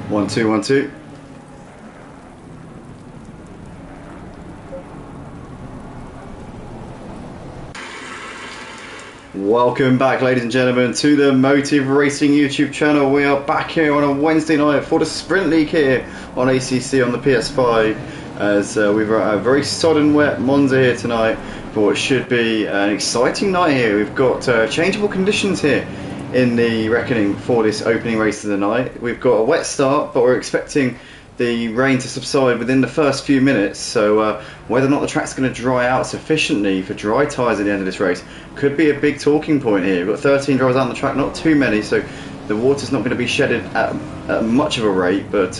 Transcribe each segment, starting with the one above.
1 2 1 2. Welcome back, ladies and gentlemen, to the Motive Racing YouTube channel. We are back here on a Wednesday night for the Sprint League here on ACC on the PS5, as we've got a very sodden wet Monza here tonight for what should be an exciting night here. We've got changeable conditions here in the reckoning for this opening race of the night. We've got a wet start, but we're expecting the rain to subside within the first few minutes, so whether or not the track's going to dry out sufficiently for dry tyres at the end of this race could be a big talking point here. We've got 13 drivers out on the track, not too many, so the water's not going to be shedded at much of a rate, but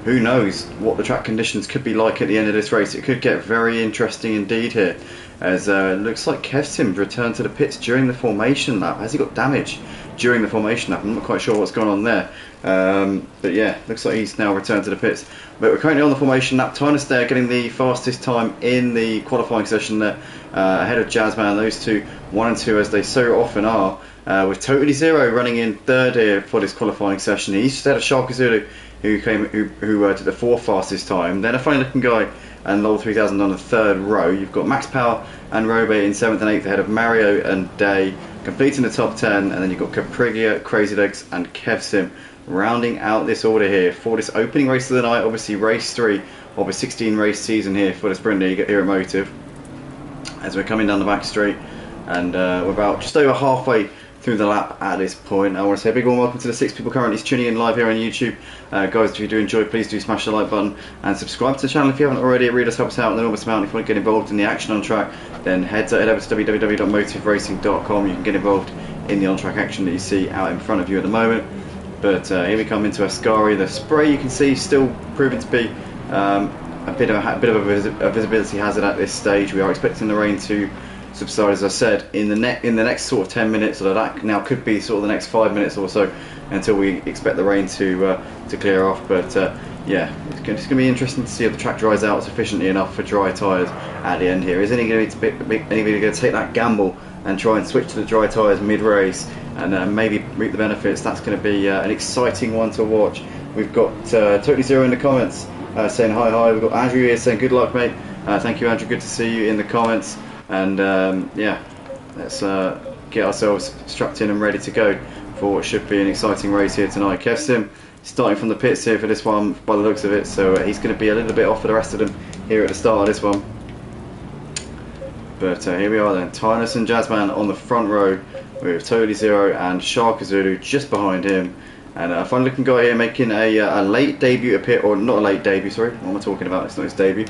who knows what the track conditions could be like at the end of this race. It could get very interesting indeed here, as it looks like Kevsim's returned to the pits during the formation lap. Has he got damage during the formation lap? I'm not quite sure what's going on there, but yeah, looks like he's now returned to the pits. But we're currently on the formation lap. Tynus there getting the fastest time in the qualifying session there, ahead of Jazzman. Those two, 1 and 2, as they so often are, with Totally Zero running in third here for this qualifying session. He's just ahead of Sharka Zulu, who did the 4th fastest time. Then a funny looking guy and Lol 3000 on the 3rd row. You've got Max Power and Robe in 7th and 8th ahead of Mario and Day, completing the top 10, and then you've got Caprigia, Crazy Legs and Kevsim rounding out this order here for this opening race of the night. Obviously race 3 of a 16 race season here for the Sprint League here at Motive, as we're coming down the back straight, and we're about just over halfway through the lap at this point. I want to say a big warm welcome to the 6 people currently tuning in live here on YouTube. Guys, if you do enjoy, please do smash the like button and subscribe to the channel if you haven't already. It really does help us out an enormous amount. If you want to get involved in the action on track, then head over to www.motiveracing.com. You can get involved in the on-track action that you see out in front of you at the moment. But here we come into Ascari. The spray, you can see, still proving to be a bit of a visibility hazard at this stage. We are expecting the rain to subside, as I said, in the next sort of 10 minutes, or that now could be sort of the next 5 minutes or so, until we expect the rain to clear off. But yeah, it's going to be interesting to see if the track dries out sufficiently enough for dry tyres at the end here. Is anybody going to take that gamble and try and switch to the dry tyres mid-race and maybe reap the benefits? That's going to be an exciting one to watch. We've got Totally Zero in the comments saying hi. We've got Andrew here saying good luck, mate. Thank you, Andrew, good to see you in the comments. And yeah, let's get ourselves strapped in and ready to go for what should be an exciting race here tonight. Kevsim starting from the pits here for this one by the looks of it, so he's going to be a little bit off for the rest of them here at the start of this one. But here we are then, Tynus and Jazzman on the front row, with Totally Zero and Sharka Zulu just behind him. And a fun looking guy here making a late debut appearance, or not a late debut, sorry, what am I talking about? It's not his debut.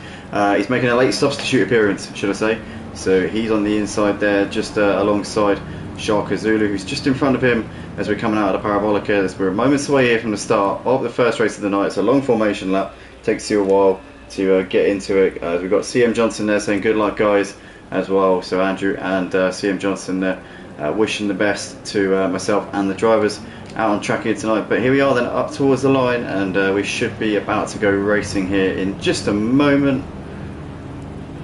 He's making a late substitute appearance, should I say. So he's on the inside there, just alongside Sharka Zulu, who's just in front of him as we're coming out of the parabolic here. We're moments away here from the start of the first race of the night. It's a long formation lap, takes you a while to get into it. We've got CM Johnson there saying good luck, guys, as well. So Andrew and CM Johnson there wishing the best to myself and the drivers out on track here tonight. But here we are then, up towards the line, and we should be about to go racing here in just a moment.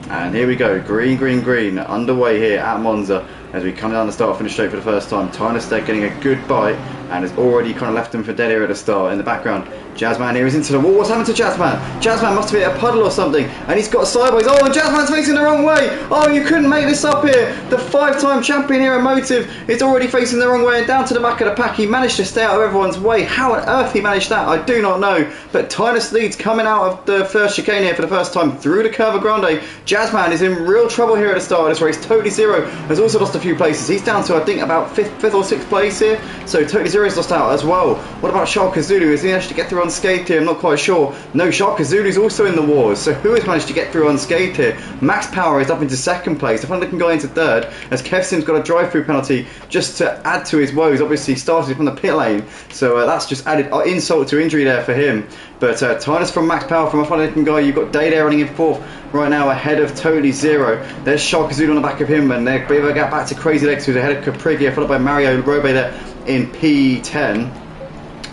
And here we go, green, underway here at Monza as we come down the start finish straight for the first time. Tynus there getting a good bite and has already kind of left him for dead here at the start. In the background, Jazzman here is into the wall. What's happened to Jazzman? Jazzman must be at a puddle or something, and he's got sideways. Oh, and Jazzman's facing the wrong way. Oh, you couldn't make this up here. The 5-time champion here at Motive is already facing the wrong way, and down to the back of the pack. He managed to stay out of everyone's way. How on earth he managed that, I do not know. But Tynus leads coming out of the first chicane here for the first time through the Curva Grande. Jazzman is in real trouble here at the start of this race. Totally Zero has also lost a few places. He's down to, I think, about 5th or 6th place here. So Totally Zero's lost out as well. What about Sharka Zulu? Is he managed to get through unscathed here? I'm not quite sure. No, Sharka Zulu's also in the wars. So who has managed to get through unscathed here? Max Power is up into 2nd place. The fun looking guy into 3rd, as Kevsim's got a drive-through penalty just to add to his woes. Obviously started from the pit lane, so that's just added insult to injury there for him. But Tynus from Max Power, from a fun looking guy. You've got Day there running in 4th right now, ahead of Totally Zero. There's Sharka Zulu on the back of him, and they're able to get back to Crazy Legs, who's ahead of Caprigia, followed by Mario Robe there in P10.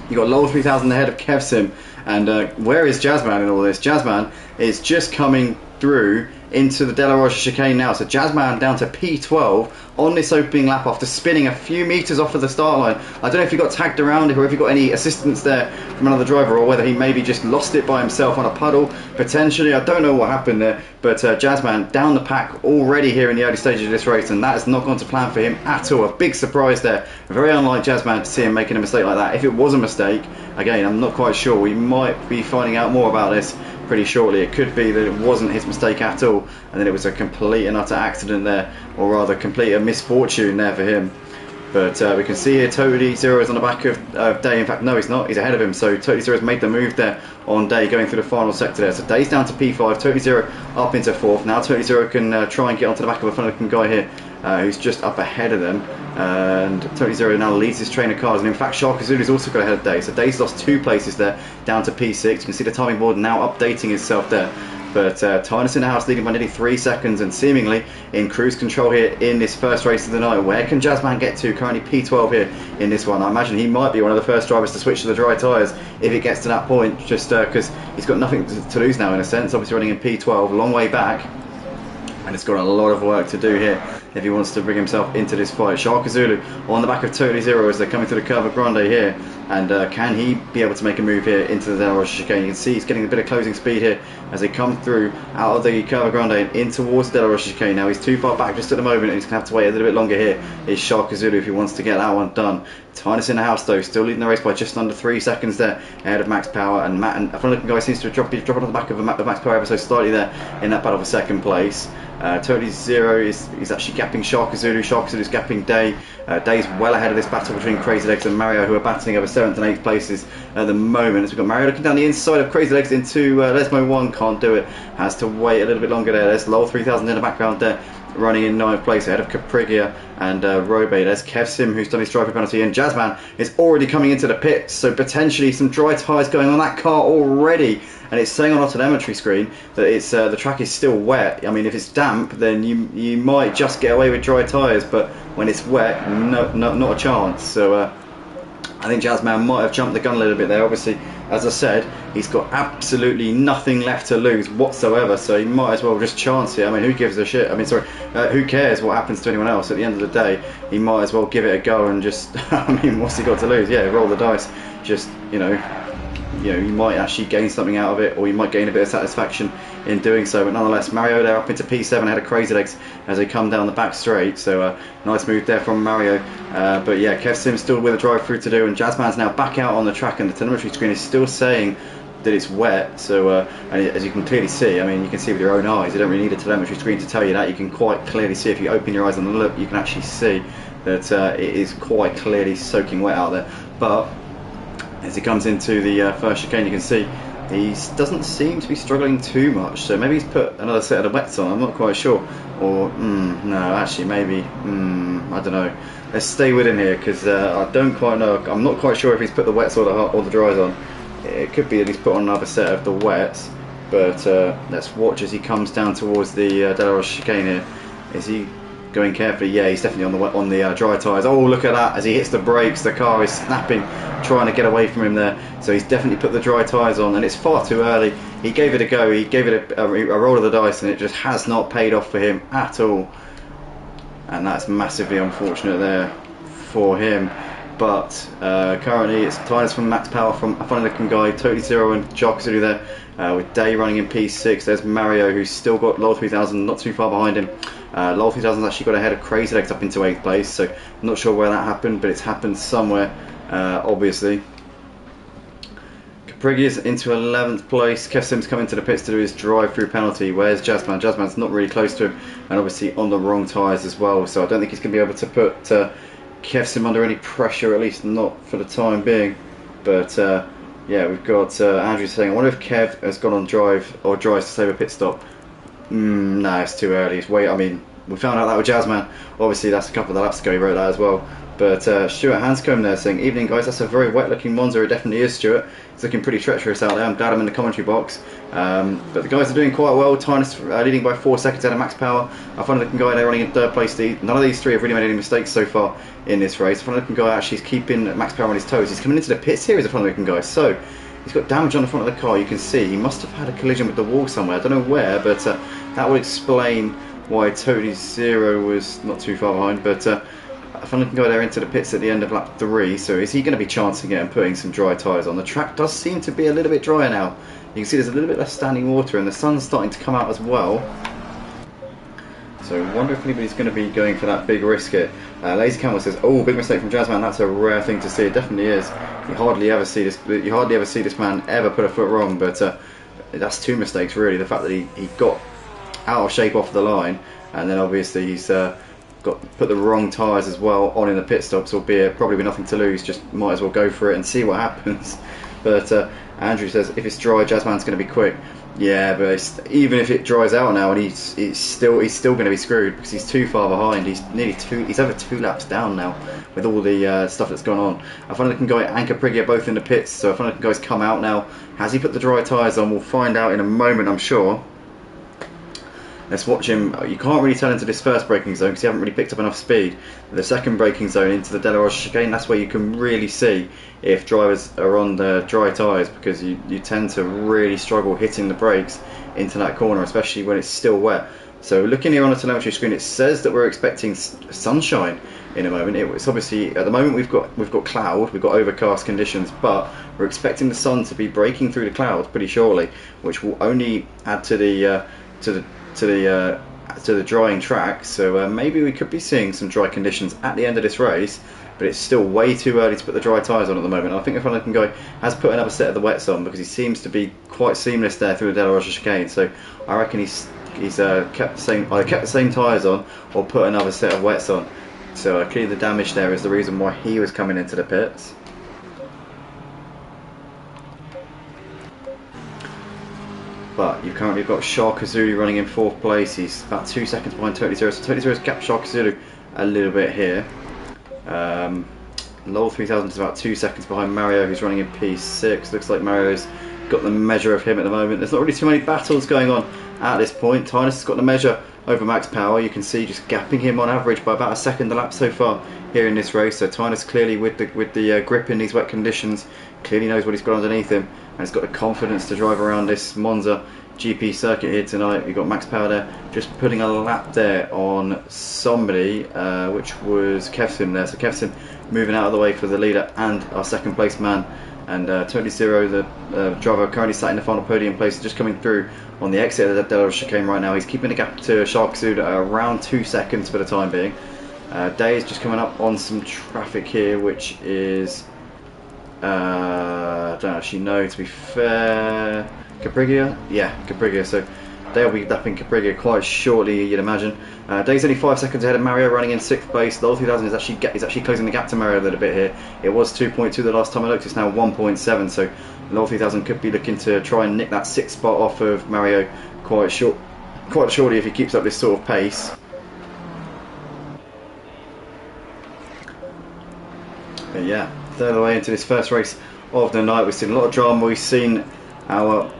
You've got Lol 3000 ahead of Kevsim. And where is Jazzman in all this? Jazzman is just coming through into the De La Rocha chicane now. So Jazzman down to P12 on this opening lap after spinning a few metres off of the start line. I don't know if he got tagged around or if he got any assistance there from another driver, or whether he maybe just lost it by himself on a puddle, potentially. I don't know what happened there, but Jazzman down the pack already here in the early stages of this race, and that has not gone to plan for him at all. A big surprise there. Very unlike Jazzman to see him making a mistake like that. If it was a mistake, again, I'm not quite sure. We might be finding out more about this pretty shortly. It could be that it wasn't his mistake at all, and then it was a complete and utter accident there, or rather complete a misfortune there for him. But we can see here Totally Zero is on the back of Day. In fact, no, he's not. He's ahead of him. So Totally Zero has made the move there on Day, going through the final sector there. So Day's down to P5. Totally Zero up into 4th. Now Totally Zero can try and get onto the back of a fun-looking guy here who's just up ahead of them. And Totally Zero now leads his train of cars. And in fact, Sharkazuli's also got ahead of Day. So Day's lost 2 places there, down to P6. You can see the timing board now updating itself there. But Tynus in the house leading by nearly 3 seconds, and seemingly in cruise control here in this first race of the night. Where can Jazzman get to? Currently P12 here in this one. I imagine he might be one of the first drivers to switch to the dry tyres if it gets to that point, just because he's got nothing to lose now in a sense. Obviously running in P12, long way back, and it's got a lot of work to do here if he wants to bring himself into this fight. Sharkazulu on the back of Totally Zero as they're coming through the curve of Grande here, and can he be able to make a move here into the Del Rocha chicane? You can see he's getting a bit of closing speed here as they come through out of the curve of Grande and in towards the Del Rocha chicane. Now he's too far back just at the moment, and he's going to have to wait a little bit longer here. Is Sharkazulu if he wants to get that one done. Tynus in the house though, still leading the race by just under 3 seconds there, ahead of Max Power, and Matt, and a fun looking guy seems to be dropping on the back of Max Power ever so slightly there in that battle for second place. Totally Zero is actually gapping Sharkazulu. Sharkazulu's gapping Day. Day's well ahead of this battle between Crazy Legs and Mario, who are battling over 7th and 8th places at the moment. As we've got Mario looking down the inside of Crazy Legs into Lesmo 1, can't do it, has to wait a little bit longer there. There's Lowell 3000 in the background there, running in 9th place ahead of Caprigia and Robe. There's Kev Sim, who's done his driver penalty, and Jazzman is already coming into the pits, so potentially some dry tyres going on that car already. And it's saying on our telemetry screen that it's the track is still wet. I mean, if it's damp, then you might just get away with dry tyres, but when it's wet, no, not a chance. So I think Jazzman might have jumped the gun a little bit there. Obviously, as I said, he's got absolutely nothing left to lose whatsoever, so he might as well just chance it. I mean, who gives a shit? I mean, sorry, who cares what happens to anyone else? At the end of the day, he might as well give it a go and just, I mean, what's he got to lose? Yeah, roll the dice. Just, you know, you might actually gain something out of it, or you might gain a bit of satisfaction in doing so. But nonetheless, Mario there up into P7 ahead of Crazy Legs as they come down the back straight. So nice move there from Mario. But yeah, Kev Sim's still with a drive through to do, and Jazzman's now back out on the track, and the telemetry screen is still saying that it's wet. So and as you can clearly see, I mean, you can see with your own eyes, you don't really need a telemetry screen to tell you that. You can quite clearly see, if you open your eyes and look, you can actually see that it is quite clearly soaking wet out there. But as he comes into the first chicane, you can see he doesn't seem to be struggling too much, so maybe he's put another set of wets on, I'm not quite sure. Or, no, actually maybe, I don't know. Let's stay with him here, because I don't quite know. I'm not quite sure if he's put the wets or the dries on. It could be that he's put on another set of the wets, but let's watch as he comes down towards the Del Rocha chicane here. Is he going carefully? Yeah, he's definitely on the dry tyres. Oh, look at that, as he hits the brakes, the car is snapping, trying to get away from him there. So he's definitely put the dry tyres on, and it's far too early. He gave it a go, he gave it a roll of the dice, and it just has not paid off for him at all. And that's massively unfortunate there for him. But currently it's tyres from Max Power, from a funny looking guy, Totally Zero and Sharkazulu there, with Day running in P6. There's Mario, who's still got Lowell 3000 not too far behind him. Lowell 3000's actually got ahead of Crazy Legs up into 8th place, so I'm not sure where that happened, but it's happened somewhere, obviously. Caprigia's into 11th place. Kev Sim's coming to the pits to do his drive-through penalty. Where's Jazzman? Jazzman's not really close to him, and obviously on the wrong tyres as well, so I don't think he's going to be able to put Kev Sim under any pressure, at least not for the time being. But yeah, we've got Andrew saying, I wonder if Kev has gone on drive or drives to save a pit stop. No, it's too early. I mean, we found out that with Jazzman. Obviously, that's a couple of laps ago, he wrote that as well. But Stuart Hanscombe there saying, evening guys, that's a very wet looking Monza. It definitely is, Stuart. It's looking pretty treacherous out there. I'm glad I'm in the commentary box. But the guys are doing quite well. Tynus leading by 4 seconds out of Max Power. A funny looking guy there running in 3rd place. None of these three have really made any mistakes so far in this race. A funny looking guy actually is keeping Max Power on his toes. He's coming into the pits here as a funny looking guy. So he's got damage on the front of the car. You can see he must have had a collision with the wall somewhere. I don't know where, but that would explain why Totally Zero was not too far behind, but I finally can go there into the pits at the end of lap 3, so is he going to be chancing it and putting some dry tyres on? The track does seem to be a little bit drier now. You can see there's a little bit less standing water and the sun's starting to come out as well. So I wonder if anybody's going to be going for that big risk here. Lazy Camel says, "Oh, big mistake from Jazzman. That's a rare thing to see. It definitely is. You hardly ever see this. You hardly ever see this man ever put a foot wrong. But that's 2 mistakes really. The fact that he got out of shape off the line, and then obviously he's put the wrong tyres as well on in the pit stops. Albeit probably with nothing to lose, just might as well go for it and see what happens." But Andrew says, "If it's dry, Jazzman's going to be quick." Yeah, but even if it dries out now, and he's still going to be screwed because he's too far behind. He's over 2 laps down now with all the stuff that's gone on. I find looking guy and Capriglia both in the pits, so I find looking guys come out now. Has he put the dry tyres on? We'll find out in a moment, I'm sure. Let's watch him. You can't really tell into this first braking zone because you haven't really picked up enough speed. The second braking zone into the Delaroche chicane, that's where you can really see if drivers are on the dry tyres, because you tend to really struggle hitting the brakes into that corner, especially when it's still wet. So looking here on the telemetry screen, it says that we're expecting sunshine in a moment. It's obviously at the moment we've got cloud, we've got overcast conditions, but we're expecting the sun to be breaking through the clouds pretty shortly, which will only add to the drying track. So maybe we could be seeing some dry conditions at the end of this race, but it's still way too early to put the dry tyres on at the moment. I think if Looking Guy has put another set of the wets on because he seems to be quite seamless there through the Delaroche chicane. So I reckon he's kept the same tyres on or put another set of wets on. So clearly the damage there is the reason why he was coming into the pits. But you've currently got Shark Azuli running in 4th place. He's about 2 seconds behind Totally Zero. So Totally Zero's gapped Shark Azuli a little bit here. Lowell 3000 is about 2 seconds behind Mario, who's running in P6. Looks like Mario's got the measure of him at the moment. There's not really too many battles going on at this point. Tynus has got the measure over Max Power. You can see just gapping him on average by about a second a lap so far here in this race. So Tynus clearly with the grip in these wet conditions, clearly knows what he's got underneath him, and has got the confidence to drive around this Monza GP circuit here tonight. You've got Max Power there just putting a lap there on somebody, which was Kevsim there. So Kevsim moving out of the way for the leader and our second place man. And Totally Zero, the driver currently sat in the final podium place, just coming through on the exit of the Delaroche chicane right now. He's keeping the gap to Shark Azuli at around 2 seconds for the time being. Day is just coming up on some traffic here, which is I don't actually know, to be fair. Capriglia? Yeah, Capriglia. So they'll be lapping Capriglia quite shortly, you'd imagine. Day's only 5 seconds ahead of Mario, running in 6th place. Lowell 3000 is actually closing the gap to Mario a little bit here. It was 2.2 the last time I looked, it's now 1.7, so Lowell 3000 could be looking to try and nick that 6th spot off of Mario quite shortly if he keeps up this sort of pace. But yeah, third way into this first race of the night. We've seen a lot of drama. We've seen our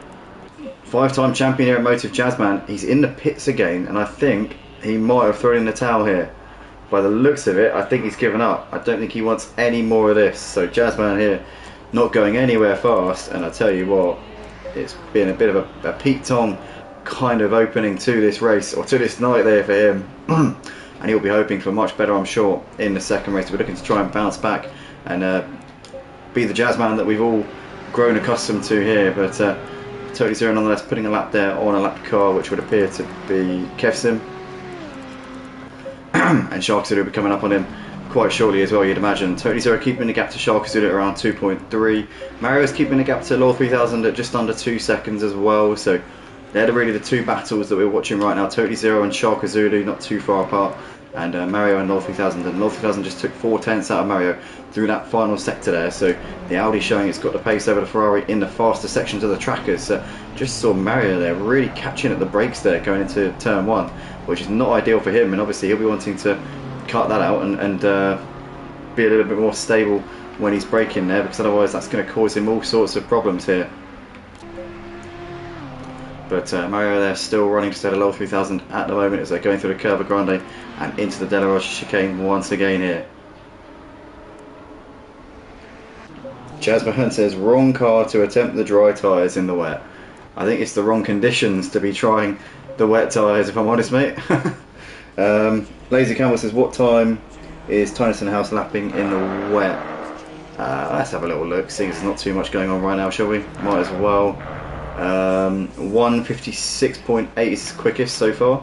5-time champion here at Motive, Jazzman. He's in the pits again, and I think he might have thrown in the towel here. By the looks of it, I think he's given up. I don't think he wants any more of this. So Jazzman here not going anywhere fast, and I tell you what, it's been a bit of a Pete Tong kind of opening to this race, or to this night there for him. And he'll be hoping for much better, I'm sure, in the second race. We're looking to try and bounce back and be the Jazzman that we've all grown accustomed to here. But Totally Zero nonetheless putting a lap there on a lap car, which would appear to be Kevsim. And Shark Azuli will be coming up on him quite shortly as well, you'd imagine. Totally Zero keeping the gap to Shark Azuli at around 2.3. Mario's keeping the gap to Lowell 3000 at just under 2 seconds as well. So they're really the 2 battles that we're watching right now. Totally Zero and Shark Azuli not too far apart. And Mario and Lowell 3000. And Lowell 3000 just took 4/10 out of Mario through that final sector there. So the Audi showing it's got the pace over the Ferrari in the faster sections of the trackers. Just saw Mario there really catching at the brakes there going into turn 1, which is not ideal for him. And obviously he'll be wanting to cut that out and be a little bit more stable when he's braking there, because otherwise that's going to cause him all sorts of problems here. But Mario there still running just ahead of Lowell 3000 at the moment as they're going through the Curva Grande and into the Delaroche chicane once again here. Jasmine says, wrong car to attempt the dry tyres in the wet. I think it's the wrong conditions to be trying the wet tyres, if I'm honest, mate. Lazy Camel says, what time is Tyson House lapping in the wet? Let's have a little look, seeing there's not too much going on right now, shall we? Might as well. 1:56.8 is his quickest so far.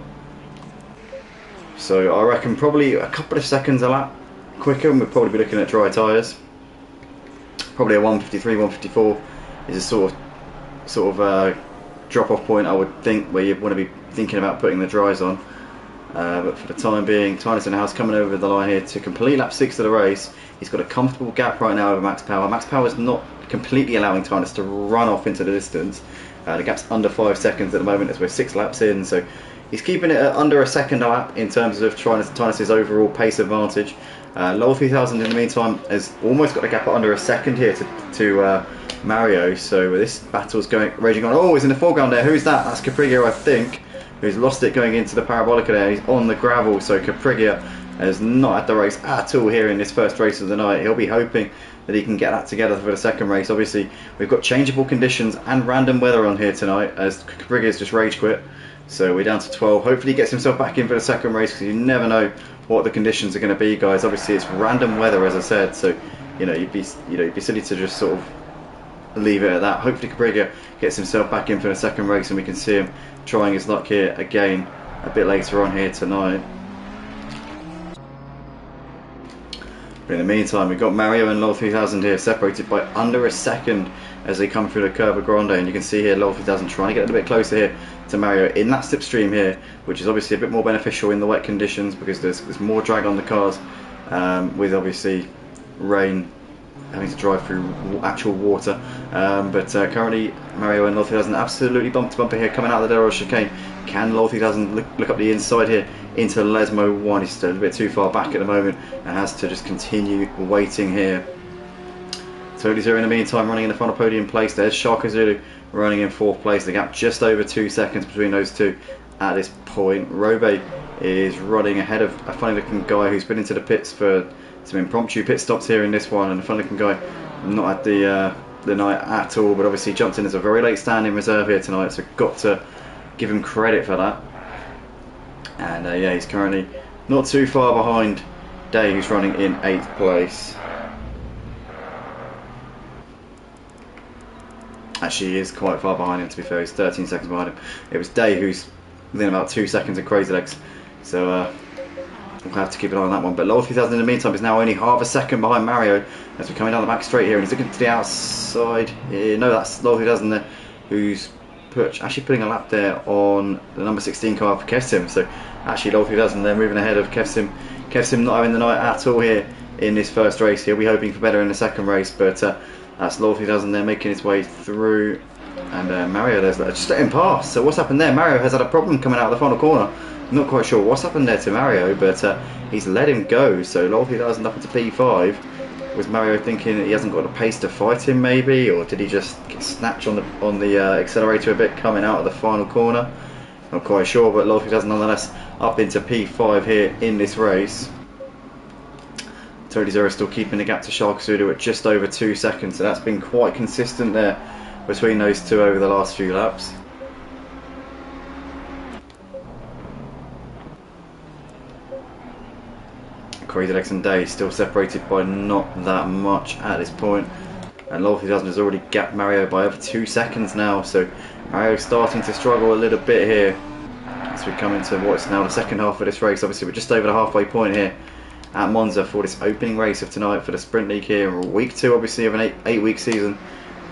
So I reckon probably a couple of seconds a lap quicker, and we'll probably be looking at dry tyres. Probably a 1:53, 1:54 is a sort of drop-off point, I would think, where you want to be thinking about putting the dries on. But for the time being, Tyson House coming over the line here to complete lap 6 of the race. He's got a comfortable gap right now over Max Power. Max Power is not completely allowing Tynus to run off into the distance. The gap's under 5 seconds at the moment as we're 6 laps in, so he's keeping it at under a second a lap in terms of Tynus's overall pace advantage. Lowell 3000 in the meantime has almost got a gap at under a second here to Mario, so this battle's raging on. Oh, he's in the foreground there. Who's that? That's Caprigia, I think, who's lost it going into the Parabolica there. He's on the gravel, so Caprigia has not had the race at all here in this first race of the night. He'll be hoping that he can get that together for the second race. Obviously, we've got changeable conditions and random weather on here tonight, as Caprigia's just rage quit. So we're down to 12. Hopefully he gets himself back in for the second race, because you never know what the conditions are going to be, guys. Obviously it's random weather, as I said, so you'd be silly to just sort of leave it at that. Hopefully Caprigia gets himself back in for the second race, and we can see him trying his luck here again a bit later on here tonight. But in the meantime, we've got Mario and Lowell 3000 here separated by under a second as they come through the Curva Grande, and you can see here Lowell 3000 trying to get a little bit closer here to Mario in that slipstream here, which is obviously a bit more beneficial in the wet conditions because there's more drag on the cars, with obviously rain having to drive through actual water. But currently Mario and Lowell 3000 absolutely bumper to bumper here coming out of the Delaware chicane. Can Lowell 3000 look up the inside here into Lesmo 1? He's still a bit too far back at the moment and has to just continue waiting here. Totally Zero in the meantime running in the final podium place. There's Sharka Zulu running in 4th place. The gap just over 2 seconds between those two at this point. Robe is running ahead of a funny looking guy who's been into the pits for some impromptu pit stops here in this one, and a funny looking guy not at the night at all, but obviously jumped in as a very late standing reserve here tonight, so got to give him credit for that. And yeah, he's currently not too far behind Day, who's running in 8th place. Actually, he is quite far behind him, to be fair. He's 13 seconds behind him. It was Day who's within about 2 seconds of Crazy Legs, so we'll have to keep an eye on that one. But Lowell 3000 in the meantime is now only half a second behind Mario as we're coming down the back straight here, and he's looking to the outside. No, that's Lowell 3000 there, who's actually putting a lap there on the number 16 car for Kevsim. So actually Lowell 3000 there moving ahead of Kevsim. Kevsim not having the night at all here in this first race. He'll be hoping for better in the second race, but that's Lowell 3000 there making his way through. And Mario there's just let him pass. So what's happened there? Mario has had a problem coming out of the final corner. Not quite sure what's happened there to Mario, but he's let him go. So Lowell 3000 up into P5. Was Mario thinking that he hasn't got the pace to fight him, maybe, or did he just get snatched on the accelerator a bit coming out of the final corner? Not quite sure, but Lowell 3000 nonetheless up into P5 here in this race. Totally Zero still keeping the gap to Sharkasudo at just over 2 seconds, so that's been quite consistent there between those two over the last few laps. Crazy Legs and Day still separated by not that much at this point, and Lowell 3000 has already gapped Mario by over 2 seconds now, so Mario's starting to struggle a little bit here as we come into what's now the second half of this race. Obviously we're just over the halfway point here at Monza for this opening race of tonight for the Sprint League here, week 2 obviously of an 8-week season.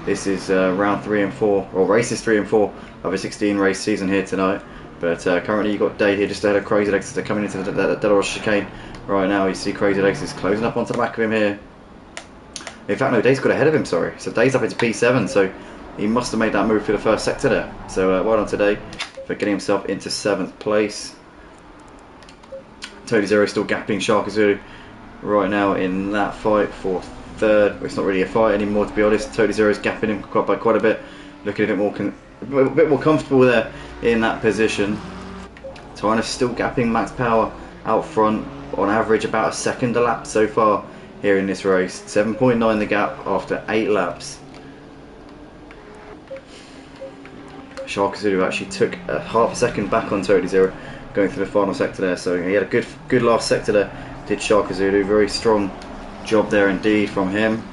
This is round 3 and 4, or races 3 and 4 of a 16 race season here tonight. But currently you've got Day here just ahead of Crazy Legs as they're coming into the Delaware chicane right now. You see Crazy Legs is closing up onto the back of him here. In fact, no, Day's got ahead of him, sorry. So Day's up into P7, so he must have made that move for the first sector there. So well done to Day for getting himself into 7th place. Totally Zero still gapping Sharkazoo right now in that fight for 3rd. It's not really a fight anymore, to be honest. Totally Zero's gapping him by quite a bit, looking a bit more comfortable there in that position. Tyner still gapping Max Power out front on average about a second a lap so far here in this race. 7.9 the gap after 8 laps. Sharkazulu actually took a half a second back on Tony Zero going through the final sector there, so he had a good last sector there, did Sharkazulu. Very strong job there indeed from him.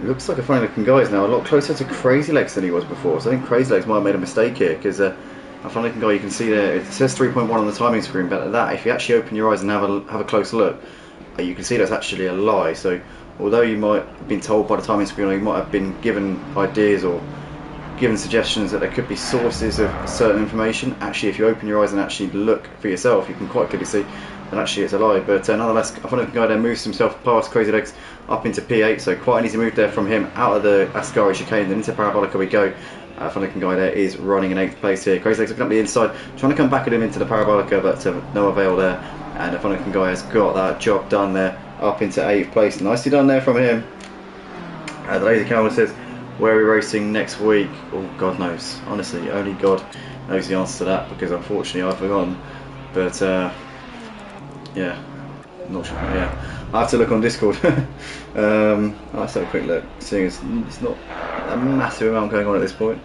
Looks like a funny looking guy is now a lot closer to Crazy Legs than he was before, so I think Crazy Legs might have made a mistake here, because a funny looking guy, you can see there, it says 3.1 on the timing screen, but that, if you actually open your eyes and have a closer look, you can see that's actually a lie. So although you might have been told by the timing screen, or you might have been given ideas or given suggestions that there could be sources of certain information, actually if you open your eyes and actually look for yourself, you can quite clearly see that actually it's a lie. But nonetheless, I find the guy there moves himself past Crazy Legs up into P8, so quite an easy move there from him out of the Ascari chicane, then into Parabolica we go. Fun looking guy there is running in 8th place here. Crazy Legs looking up the inside, trying to come back at him into the Parabolica, but no avail there. And a fun looking guy has got that job done there, up into 8th place. Nicely done there from him. The laser camera says, where are we racing next week? Oh, God knows. Honestly, only God knows the answer to that, because unfortunately I've forgotten. But yeah, not sure. Yeah, I have to look on Discord. Let's have a quick look, seeing as it's not a massive amount going on at this point.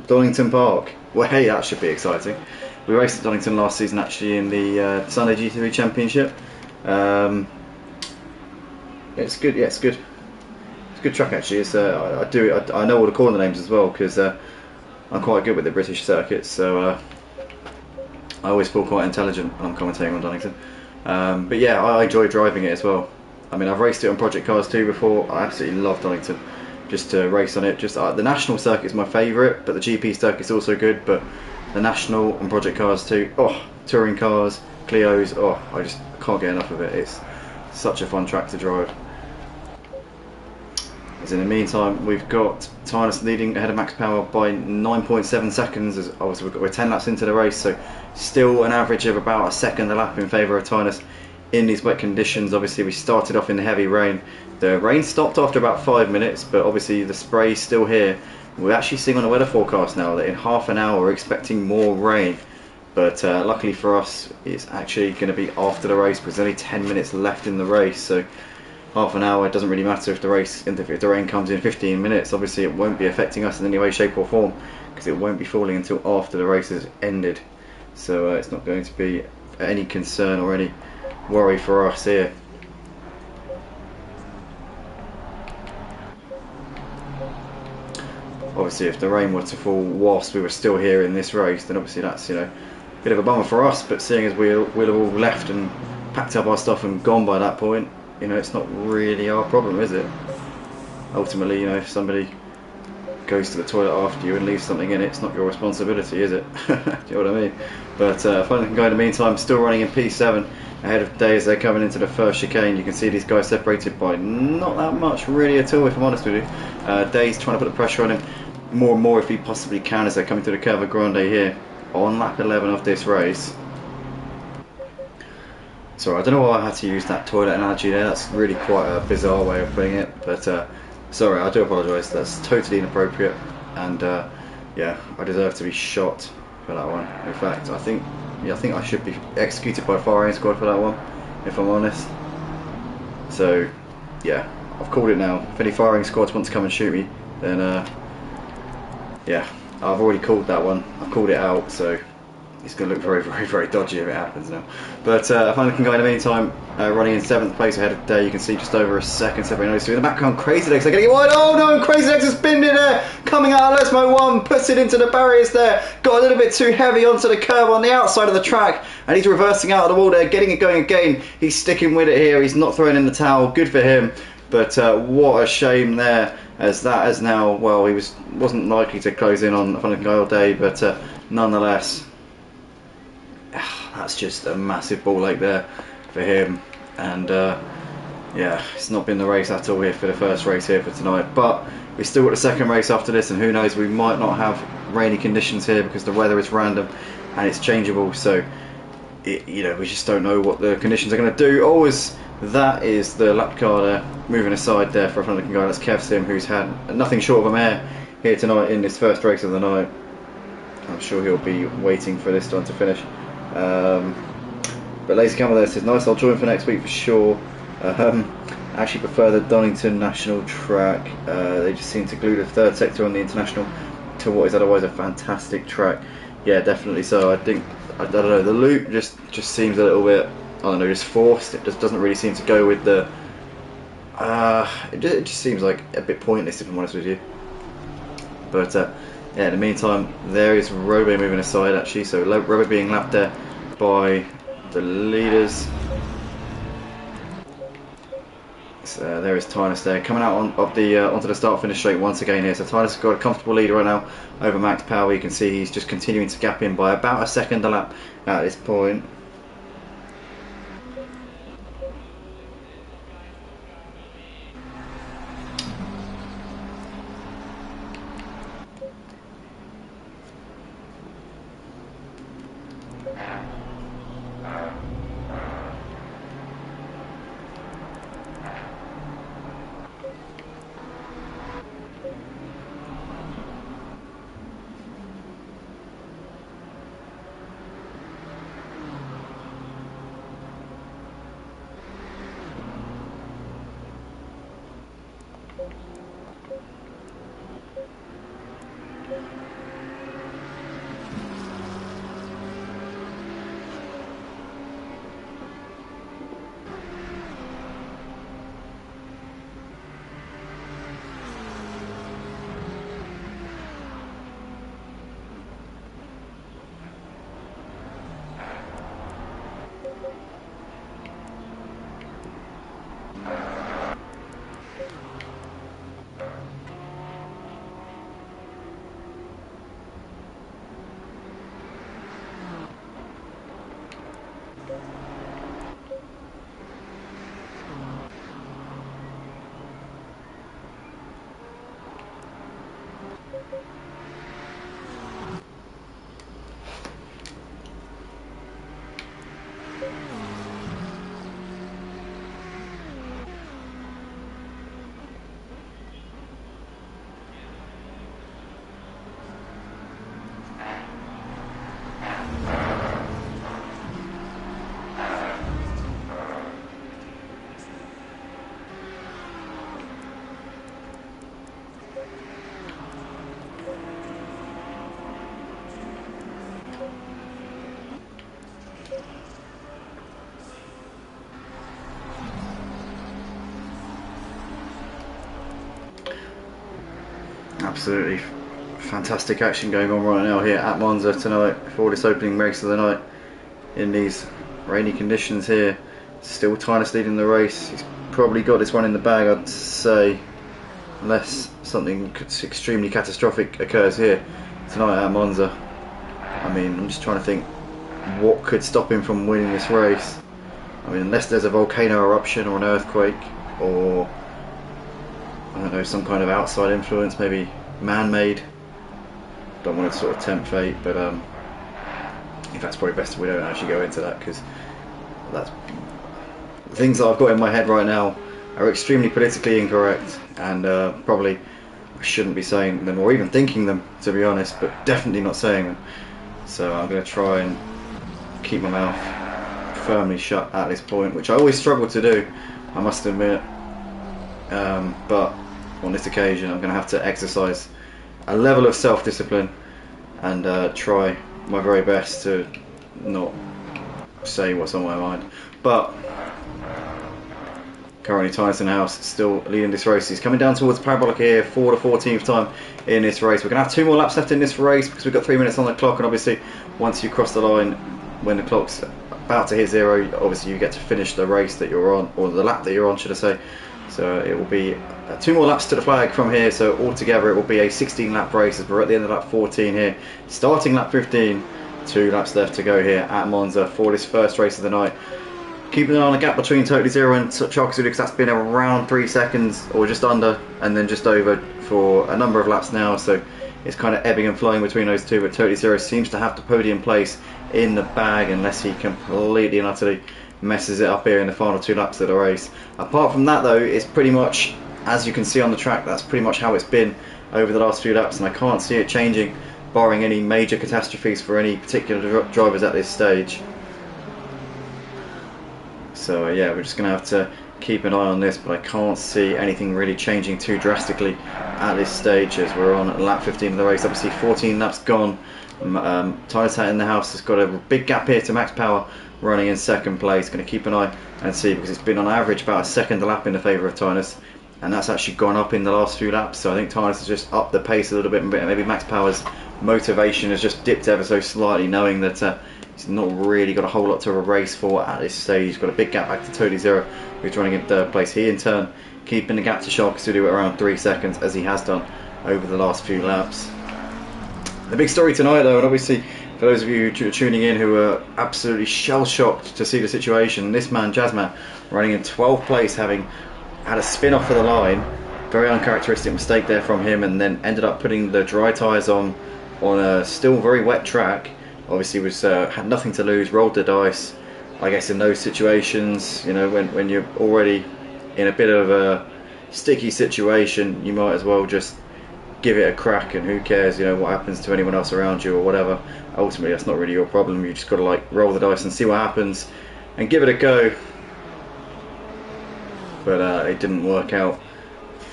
Donington Park. Well, hey, that should be exciting. We raced at Donington last season, actually, in the Sunday GT3 Championship. It's good. Yeah, it's good. It's a good track, actually. It's I know all the corner names as well, because I'm quite good with the British circuits, so I always feel quite intelligent when I'm commentating on Donington. But yeah, I enjoy driving it as well. I mean, I've raced it on Project Cars 2 before. I absolutely love Donington. Just to race on it. Just the national circuit is my favourite, but the GP circuit is also good. But the national and Project Cars 2, oh, touring cars, Clios, oh, I just can't get enough of it. It's such a fun track to drive. As in the meantime, we've got Tynus leading ahead of Max Power by 9.7 seconds. As obviously we're 10 laps into the race, so still an average of about a second a lap in favour of Tynus in these wet conditions. Obviously we started off in the heavy rain. The rain stopped after about 5 minutes, but obviously the spray's still here. We're actually seeing on the weather forecast now that in half an hour we're expecting more rain. But luckily for us, it's actually going to be after the race, because there's only 10 minutes left in the race. So half an hour, it doesn't really matter if the rain comes in 15 minutes. Obviously it won't be affecting us in any way, shape or form, because it won't be falling until after the race has ended. So it's not going to be any concern or any worry for us here. Obviously if the rain were to fall whilst we were still here in this race, then obviously that's, you know, a bit of a bummer for us. But seeing as we'll have all left and packed up our stuff and gone by that point, you know, it's not really our problem, is it? Ultimately, you know, if somebody goes to the toilet after you and leaves something in it, it's not your responsibility, is it? Do you know what I mean? But Fun Looking Guy in the meantime still running in P7 ahead of Day as they're coming into the first chicane. You can see these guys separated by not that much really at all, if I'm honest with you. Day's trying to put the pressure on him. more and more if he possibly can as they're coming to the Curva Grande here on lap 11 of this race. Sorry, I don't know why I had to use that toilet analogy there. That's really quite a bizarre way of putting it, but sorry, I do apologise. That's totally inappropriate, and yeah, I deserve to be shot for that one. In fact, I think I should be executed by firing squad for that one, if I'm honest. So yeah, I've called it now. If any firing squads want to come and shoot me, then yeah, I've already called that one. I've called it out, so it's going to look very, very, very dodgy if it happens now. But Fun-Looking Guy in the meantime, running in 7th place ahead of Day. You can see just over a second separating those two. In the background, Crazy Legs, they're getting it wide. Oh no, and Crazy Legs has spinned it there. Coming out of Lesmo 1, puts it into the barriers there. Got a little bit too heavy onto the curb on the outside of the track. And he's reversing out of the wall there, getting it going again. He's sticking with it here. He's not throwing in the towel. Good for him. But what a shame there, as that is now, well, he wasn't likely to close in on Fun-Looking Guy all day, but nonetheless, that's just a massive ball ache there for him. And yeah, it's not been the race at all here for the first race here for tonight, but we've still got the second race after this, and who knows, we might not have rainy conditions here because the weather is random and it's changeable, so you know, we just don't know what the conditions are going to do. Always, that is the lap car there, moving aside there for a Fun-Looking Guy. That's Kev Sim, who's had nothing short of a mare here tonight in this first race of the night. I'm sure he'll be waiting for this one to finish. But Lazy Camel there says, nice, I'll join for next week for sure. Actually prefer the Donington National track. They just seem to glue the third sector on the International to what is otherwise a fantastic track. Yeah, definitely so. I think, I don't know, the loop just seems a little bit, I don't know, just forced. It just doesn't really seem to go with the it just seems like a bit pointless, if I'm honest with you. But yeah, in the meantime, there is Robe moving aside actually, so Robe being lapped there by the leaders. So there is Tynus there, coming out onto the start-finish straight once again here. So Tynus has got a comfortable lead right now over Max Power. You can see he's just continuing to gap in by about a second a lap at this point. Absolutely fantastic action going on right now here at Monza tonight for this opening race of the night in these rainy conditions here. Still Tynus leading the race. He's probably got this one in the bag, I'd say, unless something extremely catastrophic occurs here tonight at Monza. I mean, I'm just trying to think what could stop him from winning this race. I mean, unless there's a volcano eruption or an earthquake, or I don't know, some kind of outside influence, maybe man-made. don't want to sort of tempt fate, but in fact it's probably best if we don't actually go into that, because that's the things that I've got in my head right now are extremely politically incorrect, and probably I shouldn't be saying them or even thinking them, to be honest, but definitely not saying them. So I'm going to try and keep my mouth firmly shut at this point, which I always struggle to do, I must admit, but on this occasion I'm going to have to exercise a level of self-discipline and try my very best to not say what's on my mind. But currently Tyson House still leading this race. He's coming down towards the parabolic here for the 14th time in this race. We're going to have 2 more laps left in this race because we've got 3 minutes on the clock, and obviously once you cross the line when the clock's about to hit 0, obviously you get to finish the race that you're on, or the lap that you're on, should I say. So it will be 2 more laps to the flag from here, so altogether it will be a 16 lap race as we're at the end of lap 14 here, starting lap 15. 2 laps left to go here at Monza for this first race of the night. Keeping an eye on the gap between Totally Zero and Charkazulu, because that's been around 3 seconds or just under, and then just over for a number of laps now, so it's kind of ebbing and flowing between those two. But Totally Zero seems to have the podium place in the bag unless he completely and utterly messes it up here in the final 2 laps of the race. Apart from that though, it's pretty much, as you can see on the track, that's pretty much how it's been over the last few laps, and I can't see it changing barring any major catastrophes for any particular drivers at this stage. So yeah, we're just going to have to keep an eye on this, but I can't see anything really changing too drastically at this stage as we're on lap 15 of the race. Obviously 14 laps gone. Tyler's in the house has got a big gap here to Max Power running in 2nd place. Going to keep an eye and see, because it's been on average about a 2nd a lap in the favour of Tynus, and that's actually gone up in the last few laps. So I think Tynus has just upped the pace a little bit, and maybe Max Power's motivation has just dipped ever so slightly, knowing that he's not really got a whole lot to race for at this stage. He's got a big gap back to Totally Zero, who's running in 3rd place. He in turn keeping the gap to Charkazulu at around 3 seconds, as he has done over the last few laps. The big story tonight though, and obviously for those of you who are tuning in who are absolutely shell-shocked to see the situation, this man Jazzman running in 12th place, having had a spin off of the line, very uncharacteristic mistake there from him, and then ended up putting the dry tyres on a still very wet track. Obviously was had nothing to lose, rolled the dice. I guess in those situations, you know, when you're already in a bit of a sticky situation, you might as well just give it a crack, and who cares, you know, what happens to anyone else around you or whatever. Ultimately that's not really your problem. You just got to like roll the dice and see what happens and give it a go. But it didn't work out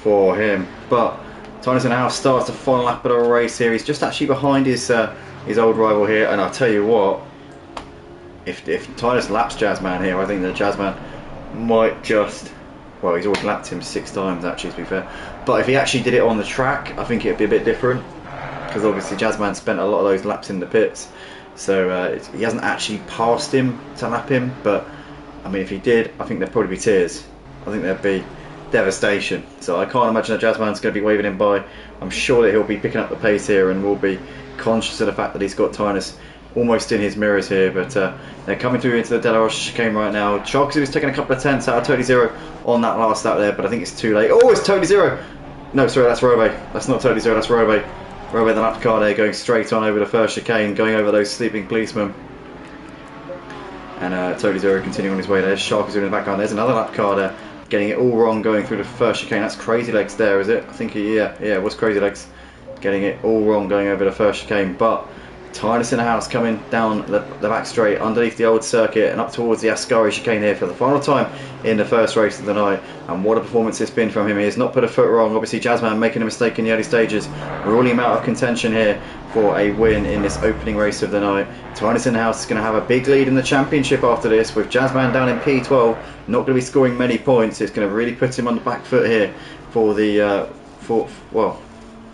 for him. But Tyson House starts the final lap of the race here. He's just actually behind his old rival here, and I'll tell you what, if Tynus laps Jazzman here, I think that Jazzman might just, well, he's already lapped him 6 times actually, to be fair, but if he actually did it on the track, I think it'd be a bit different, because obviously Jazzman spent a lot of those laps in the pits, so he hasn't actually passed him to lap him. But I mean, if he did, I think there'd probably be tears. I think there'd be devastation. So I can't imagine that Jazzman's going to be waving him by. I'm sure that he'll be picking up the pace here and will be conscious of the fact that he's got Tynus almost in his mirrors here. But they're coming through into the De La Rocha chicane right now. Charkazulu's taking a couple of tenths out of Totally Zero on that last lap there, but I think it's too late. Oh, it's Totally Zero! No, sorry, that's Robe. That's not Totally Zero, that's Robe. Robe the lap car there, going straight on over the first chicane, going over those sleeping policemen. And Totally Zero continuing on his way there. Charkazulu in the background. There's another lap car there, getting it all wrong going through the first chicane. That's Crazy Legs there, is it? I think yeah, it was Crazy Legs getting it all wrong going over the first chicane. But Tynus in the house coming down the back straight underneath the old circuit and up towards the Ascari chicane here for the final time in the first race of the night. And what a performance it's been from him. He has not put a foot wrong. Obviously Jazzman making a mistake in the early stages, ruling him out of contention here for a win in this opening race of the night. Tynus in the house is going to have a big lead in the championship after this, with Jazzman down in P12, not going to be scoring many points. It's going to really put him on the back foot here for the well,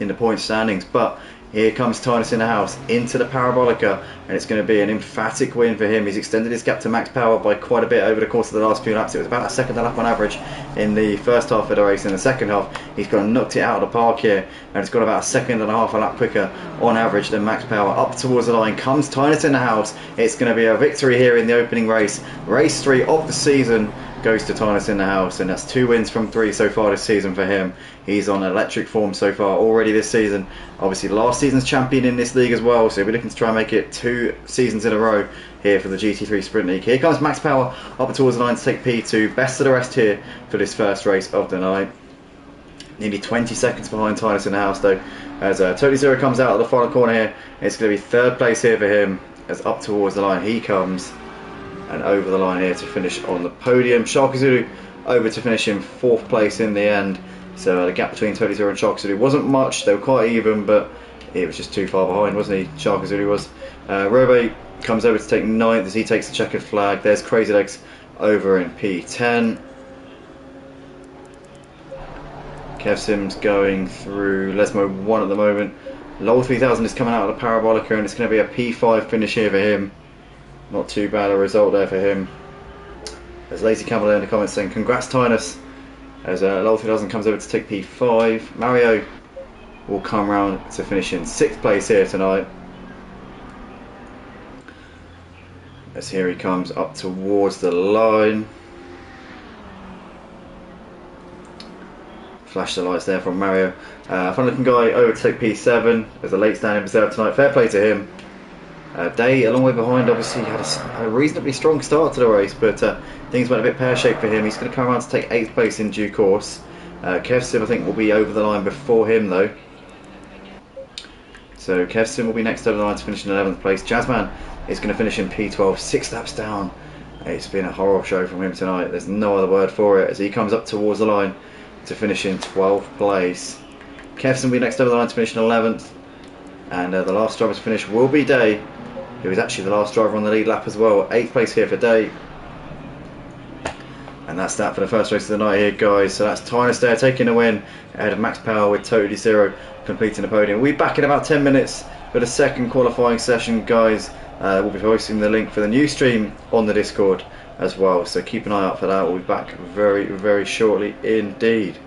in the point standings. But here comes Tynus in the house into the Parabolica, and it's going to be an emphatic win for him. He's extended his gap to Max Power by quite a bit over the course of the last few laps. It was about a 2nd a lap on average in the first half of the race. In the second half, he's got knocked it out of the park here, and it's got about a 2.5 seconds a lap quicker on average than Max Power. Up towards the line comes Tynus in the house. It's going to be a victory here in the opening race. Race 3 of the season goes to Tynus in the house, and that's 2 wins from 3 so far this season for him. He's on electric form so far already this season. Obviously last season's champion in this league as well, so we're looking to try and make it 2 seasons in a row here for the GT3 Sprint League. Here comes Max Power up towards the line to take P2, best of the rest here for this first race of the night. Nearly 20 seconds behind Tynus in the house though, as Totally Zero comes out of the final corner here. It's going to be 3rd place here for him, as up towards the line he comes, and over the line here to finish on the podium. Sharky Zulu over to finish in 4th place in the end. So the gap between Totally Zero and Sharky Zulu wasn't much, they were quite even, but it was just too far behind, wasn't he? Sharky Zulu was. Robe comes over to take 9th as he takes the checkered flag. There's Crazy Legs over in P10. Kev Sims going through Lesmo 1 at the moment. Lol 3000 is coming out of the Parabolica, and it's going to be a P5 finish here for him. Not too bad a result there for him. There's Lazy Camel in the comments saying congrats Tynus, as Lol 3000 comes over to take P5. Mario will come round to finish in 6th place here tonight, as here he comes up towards the line. Flash the lights there from Mario. Fun looking guy over to take P7 as a late stand in reserve tonight. Fair play to him. Day a long way behind, obviously had a reasonably strong start to the race, but things went a bit pear-shaped for him. He's going to come around to take 8th place in due course. Kev Sim I think will be over the line before him though. So Kev Sim will be next over the line to finish in 11th place. Jazzman is going to finish in P12, 6 laps down. It's been a horror show from him tonight, there's no other word for it, as he comes up towards the line to finish in 12th place. Kev Sim will be next over the line to finish in 11th. And the last driver to finish will be Day, who is actually the last driver on the lead lap as well. 8th place here for Day. And that's that for the first race of the night here, guys. So that's Tynus there taking the win ahead of Max Power with Totally Zero completing the podium. We'll be back in about 10 minutes for the second qualifying session, guys. We'll be posting the link for the new stream on the Discord as well, so keep an eye out for that. We'll be back very, very shortly indeed.